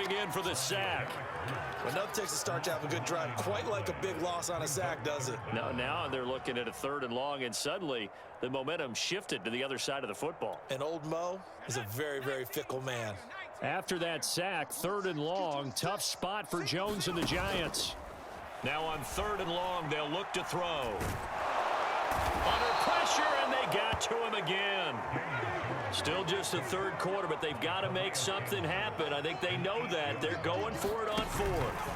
coming in for the sack. Well, nothing takes a start to have a good drive. Quite like a big loss on a sack, does it? Now they're looking at a 3rd and long, and suddenly the momentum shifted to the other side of the football. And old Mo is a very, very fickle man. After that sack, 3rd and long, tough spot for Jones and the Giants. Now on 3rd and long, they'll look to throw. Under pressure, and they got to him again. Still just the 3rd quarter, but they've got to make something happen. I think they know that. They're going for it on 4th.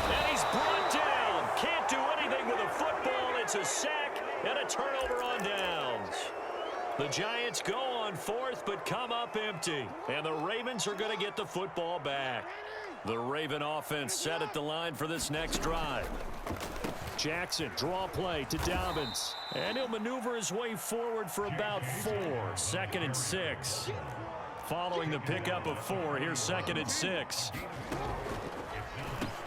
And he's brought down. Can't do anything with a football. It's a sack and a turnover on downs. The Giants go on 4th, but come up empty. And the Ravens are going to get the football back. The Raven offense set at the line for this next drive. Jackson, draw play to Dobbins. And he'll maneuver his way forward for about 4. 2nd and 6. Following the pickup of 4, here's 2nd and 6.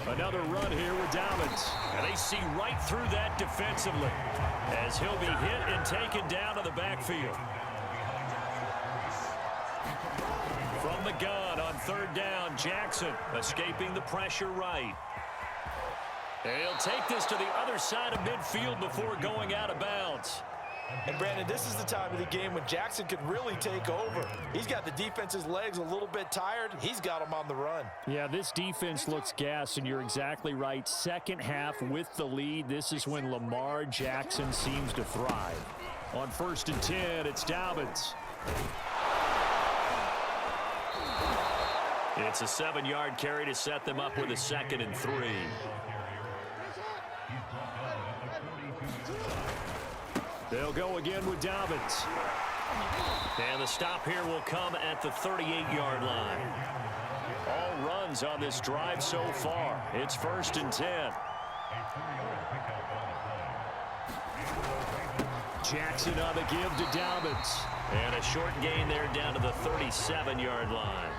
Another run here with Dobbins. And they see right through that defensively as he'll be hit and taken down to the backfield. From the gun on 3rd down, Jackson escaping the pressure right. And he'll take this to the other side of midfield before going out of bounds. And, Brandon, this is the time of the game when Jackson could really take over. He's got the defense's legs a little bit tired. He's got them on the run. Yeah, this defense looks gassed, and you're exactly right. Second half with the lead, this is when Lamar Jackson seems to thrive. On 1st and 10, it's Dobbins. It's a 7-yard carry to set them up with a 2nd and 3. They'll go again with Dobbins. And the stop here will come at the 38-yard line. All runs on this drive so far. It's 1st and 10. Jackson on the give to Dobbins. And a short gain there down to the 37-yard line.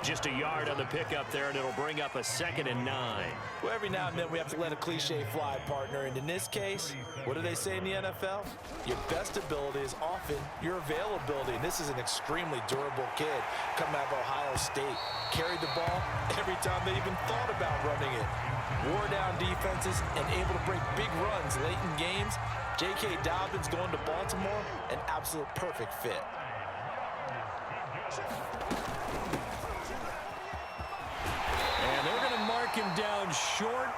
Just a yard on the pickup there, and it'll bring up a 2nd and 9. Well, every now and then we have to let a cliche fly, partner. And in this case, what do they say in the NFL? Your best ability is often your availability. And this is an extremely durable kid coming out of Ohio State. Carried the ball every time they even thought about running it. Wore down defenses and able to break big runs late in games. J.K. Dobbins going to Baltimore, an absolute perfect fit. And they're going to mark him down short,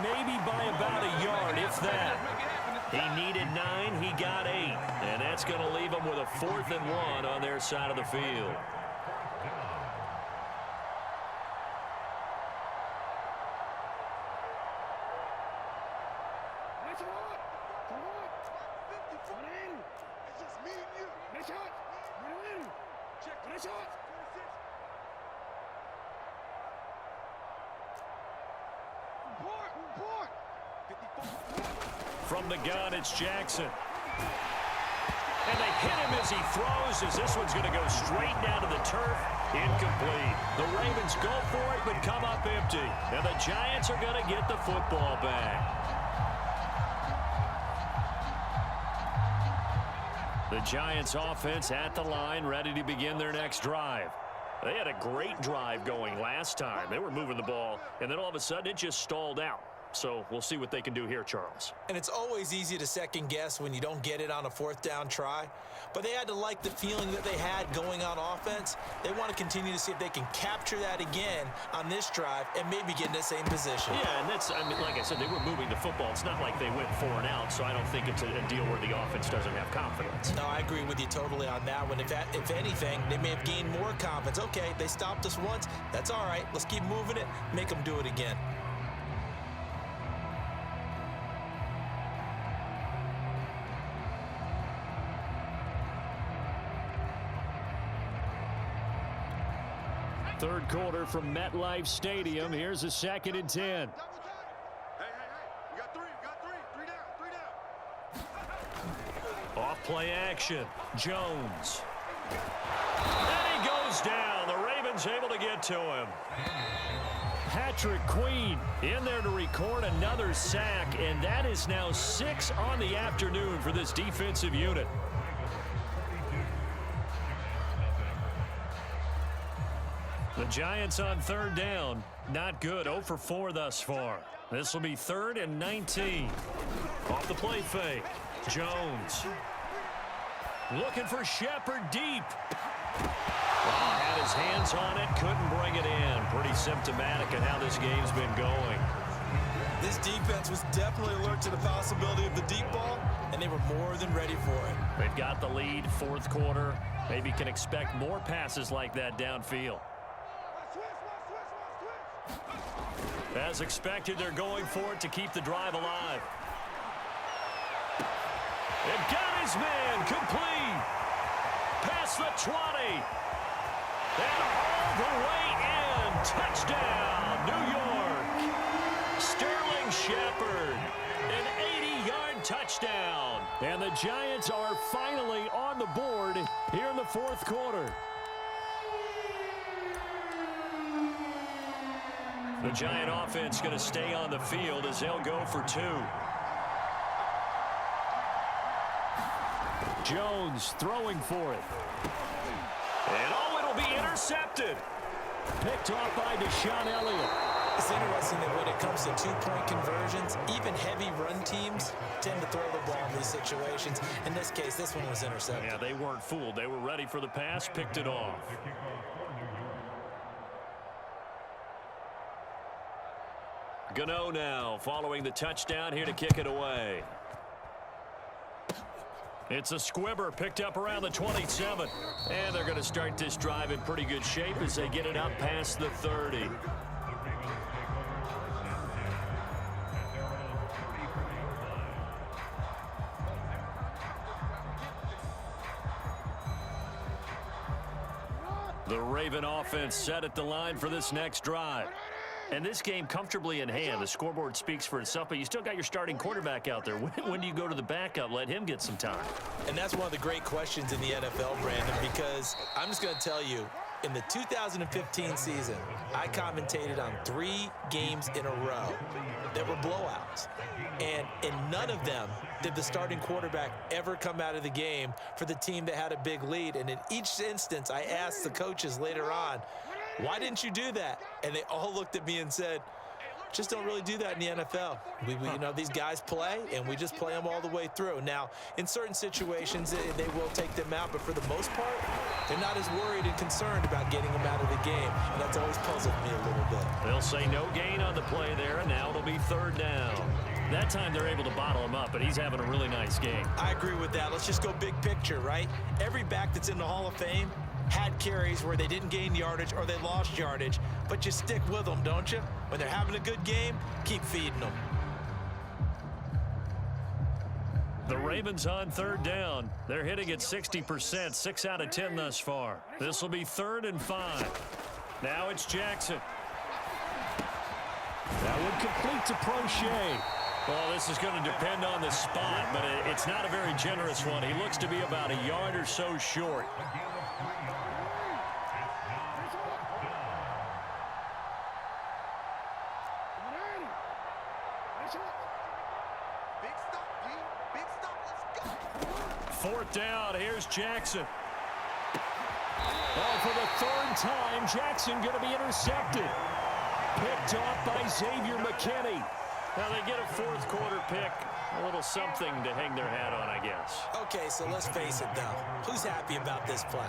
maybe by about a yard, if that. He needed 9, he got 8. And that's going to leave him with a 4th and 1 on their side of the field. From the gun, it's Jackson. And they hit him as he throws, as this one's going to go straight down to the turf. Incomplete. The Ravens go for it, but come up empty. And the Giants are going to get the football back. The Giants offense at the line, ready to begin their next drive. They had a great drive going last time. They were moving the ball, and then all of a sudden it just stalled out. So we'll see what they can do here, Charles. And it's always easy to second guess when you don't get it on a 4th down try. But they had to like the feeling that they had going on offense. They want to continue to see if they can capture that again on this drive and maybe get in the same position. Yeah, and that's, I mean, like I said, they were moving the football. It's not like they went 4 and out, so I don't think it's a deal where the offense doesn't have confidence. No, I agree with you totally on that one. If anything, they may have gained more confidence. Okay, they stopped us once. That's all right. Let's keep moving it. Make them do it again. Third quarter from MetLife Stadium. Here's a 2nd and 10. Hey, you got 3, three down. Off play action. Jones. And he goes down. The Ravens able to get to him. Patrick Queen in there to record another sack, and that is now 6 on the afternoon for this defensive unit. The Giants on third down. Not good. 0 for 4 thus far. This will be 3rd and 19. Off the play fake. Jones. Looking for Shepard deep. Well, had his hands on it. Couldn't bring it in. Pretty symptomatic of how this game's been going. This defense was definitely alert to the possibility of the deep ball, and they were more than ready for it. They've got the lead, 4th quarter. Maybe can expect more passes like that downfield. As expected, they're going for it to keep the drive alive. And got his man complete. Past the 20. And all the way in. Touchdown, New York. Sterling Shepard. An 80-yard touchdown. And the Giants are finally on the board here in the 4th quarter. The Giant offense going to stay on the field as they'll go for 2. Jones throwing for it. And oh, it'll be intercepted. Picked off by Deshaun Elliott. It's interesting that when it comes to two-point conversions, even heavy run teams tend to throw the ball in these situations. In this case, this one was intercepted. Yeah, they weren't fooled. They were ready for the pass, picked it off. Gano now following the touchdown here to kick it away. It's a squibber picked up around the 27. And they're going to start this drive in pretty good shape as they get it up past the 30. The Raven offense set at the line for this next drive. And this game comfortably in hand. The scoreboard speaks for itself, but you still got your starting quarterback out there. When do you go to the backup? Let him get some time. And that's one of the great questions in the NFL, Brandon, because I'm just going to tell you, in the 2015 season, I commentated on 3 games in a row that were blowouts. And in none of them did the starting quarterback ever come out of the game for the team that had a big lead. And in each instance, I asked the coaches later on, why didn't you do that? And they all looked at me and said, just don't really do that in the NFL. You know, these guys play, and we just play them all the way through. Now, in certain situations, they will take them out, but for the most part, they're not as worried and concerned about getting them out of the game, and that's always puzzled me a little bit. They'll say no gain on the play there, and now it'll be 3rd down. That time they're able to bottle him up, but he's having a really nice game. I agree with that. Let's just go big picture, right? Every back that's in the Hall of Fame had carries where they didn't gain yardage or they lost yardage, but you stick with them, don't you? When they're having a good game, keep feeding them. The Ravens on 3rd down. They're hitting at 60%, 6 out of 10 thus far. This will be 3rd and 5. Now it's Jackson. That would complete to Prochet. Well, this is going to depend on the spot, but it's not a very generous one. He looks to be about a yard or so short. Big stop, G. Big stop. Let's go. 4th down. Here's Jackson. Oh, for the 3rd time, Jackson going to be intercepted. Picked off by Xavier McKinney. Now they get a 4th quarter pick. A little something to hang their hat on, I guess. Okay, so let's face it, though. Who's happy about this play?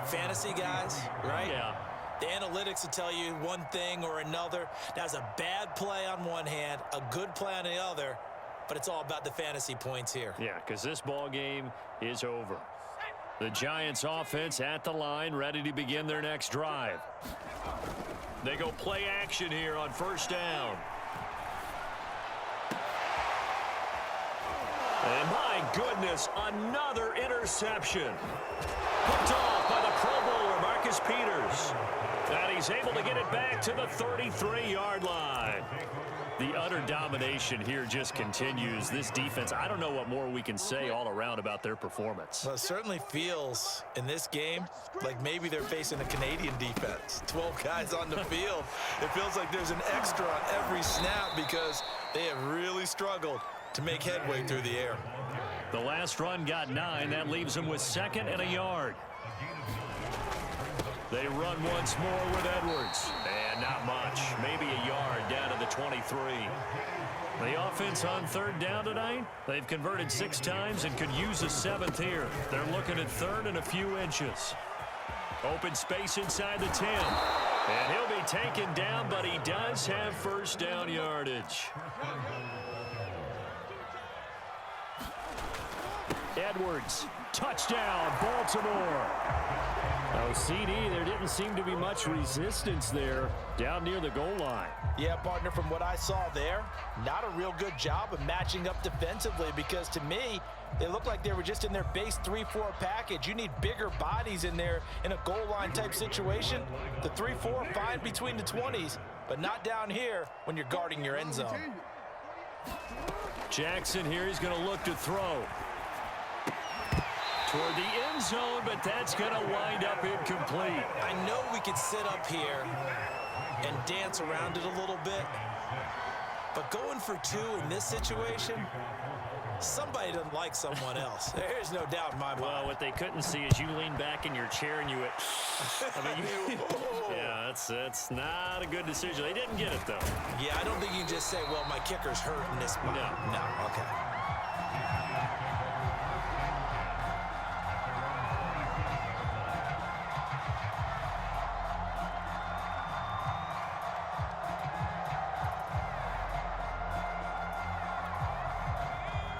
Fantasy guys, right? Yeah. The analytics will tell you one thing or another. That's a bad play on one hand, a good play on the other, but it's all about the fantasy points here. Yeah, because this ball game is over. The Giants offense at the line, ready to begin their next drive. They go play action here on 1st down. And my goodness, another interception. Picked off by the Pro Bowler, Marcus Peters. And he's able to get it back to the 33-yard line. The utter domination here just continues. This defense, I don't know what more we can say all around about their performance. Well, it certainly feels in this game like maybe they're facing a Canadian defense. 12 guys on the field. It feels like there's an extra on every snap because they have really struggled to make headway through the air. The last run got 9. That leaves them with 2nd and a yard. They They run once more with Edwards. And not much. Maybe a yard down to the 23. The offense on third down tonight, they've converted 6 times and could use a 7th here. They're looking at third and a few inches. Open space inside the 10. And he'll be taken down, but he does have first down yardage. Edwards, touchdown, Baltimore. Oh, CD, there didn't seem to be much resistance there down near the goal line. Yeah, partner, from what I saw there, not a real good job of matching up defensively because to me, they looked like they were just in their base 3-4 package. You need bigger bodies in there in a goal line type situation. The 3-4 fine between the 20s, but not down here when you're guarding your end zone. Jackson here, he's going to look to throw. Toward the end zone, but that's going to wind up incomplete. I know we could sit up here and dance around it a little bit, but going for 2 in this situation, somebody doesn't like someone else. There's no doubt in my mind. Well, what they couldn't see is you lean back in your chair and you went, I mean, yeah, that's not a good decision. They didn't get it, though. Yeah, I don't think you can just say, well, my kicker's hurt in this spot. No, okay.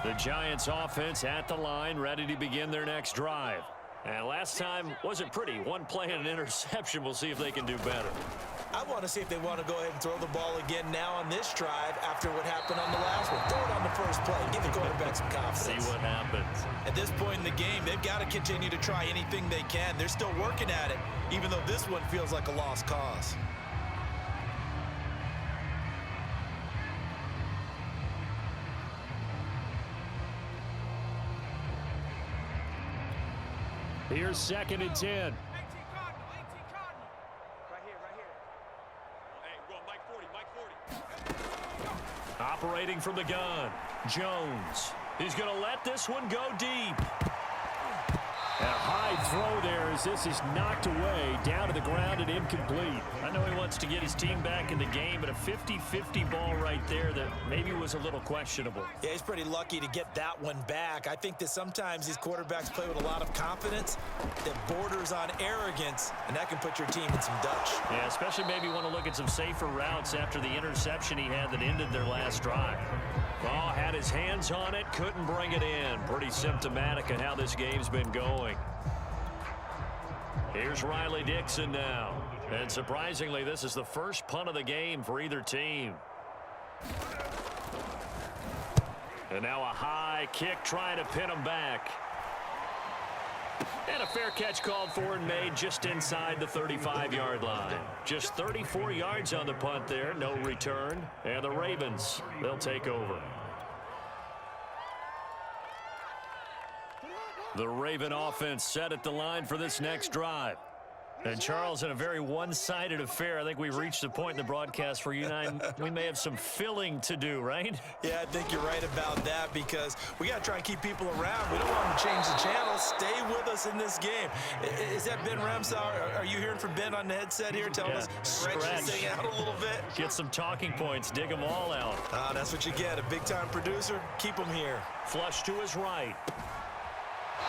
The Giants offense at the line, ready to begin their next drive. And last time wasn't pretty. One play and an interception. We'll see if they can do better. I want to see if they want to go ahead and throw the ball again now on this drive after what happened on the last one. Throw it on the first play. Give the quarterback some confidence. See what happens. At this point in the game, they've got to continue to try anything they can. They're still working at it, even though this one feels like a lost cause. Here's 2nd and 10. Right here. Hey, run, Mike 40. Operating from the gun, Jones. He's going to let this one go deep. And a high throw there as this is knocked away, down to the ground and incomplete. I know he wants to get his team back in the game, but a 50-50 ball right there that maybe was a little questionable. Yeah, he's pretty lucky to get that one back. I think that sometimes these quarterbacks play with a lot of confidence that borders on arrogance, and that can put your team in some Dutch. Yeah, especially maybe want to look at some safer routes after the interception he had that ended their last drive. Oh, had his hands on it, couldn't bring it in. Pretty symptomatic of how this game's been going. Here's Riley Dixon now. And surprisingly, this is the first punt of the game for either team. And now a high kick trying to pin him back. And a fair catch called for and made just inside the 35-yard line. Just 34 yards on the punt there, no return. And the Ravens, they'll take over. The Raven offense set at the line for this next drive. And Charles, in a very one-sided affair, I think we've reached the point in the broadcast where you and I, we may have some filling to do, right? Yeah, I think you're right about that because we got to try and keep people around. We don't want them to change the channel. Stay with us in this game. Is that Ben Ramsau? Are you hearing from Ben on the headset here telling us stretch this thing out a little bit? Get some talking points. Dig them all out. That's what you get. A big-time producer. Keep them here. Flush to his right.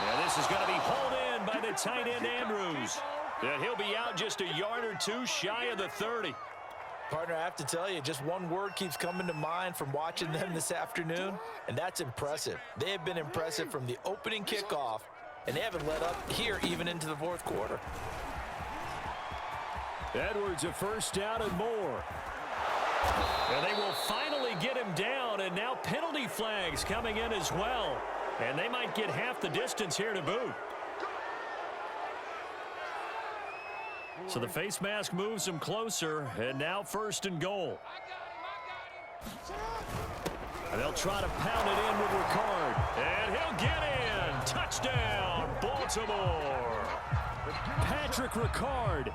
And this is going to be pulled in by the tight end Andrews. And he'll be out just a yard or two shy of the 30. Partner, I have to tell you, just one word keeps coming to mind from watching them this afternoon, and that's impressive. They have been impressive from the opening kickoff, and they haven't let up here even into the fourth quarter. Edwards a first down and more. And they will finally get him down, and now penalty flags coming in as well. And they might get half the distance here to boot. So the face mask moves him closer, and now 1st and goal. And they'll try to pound it in with Ricard. And he'll get in. Touchdown, Baltimore. Patrick Ricard.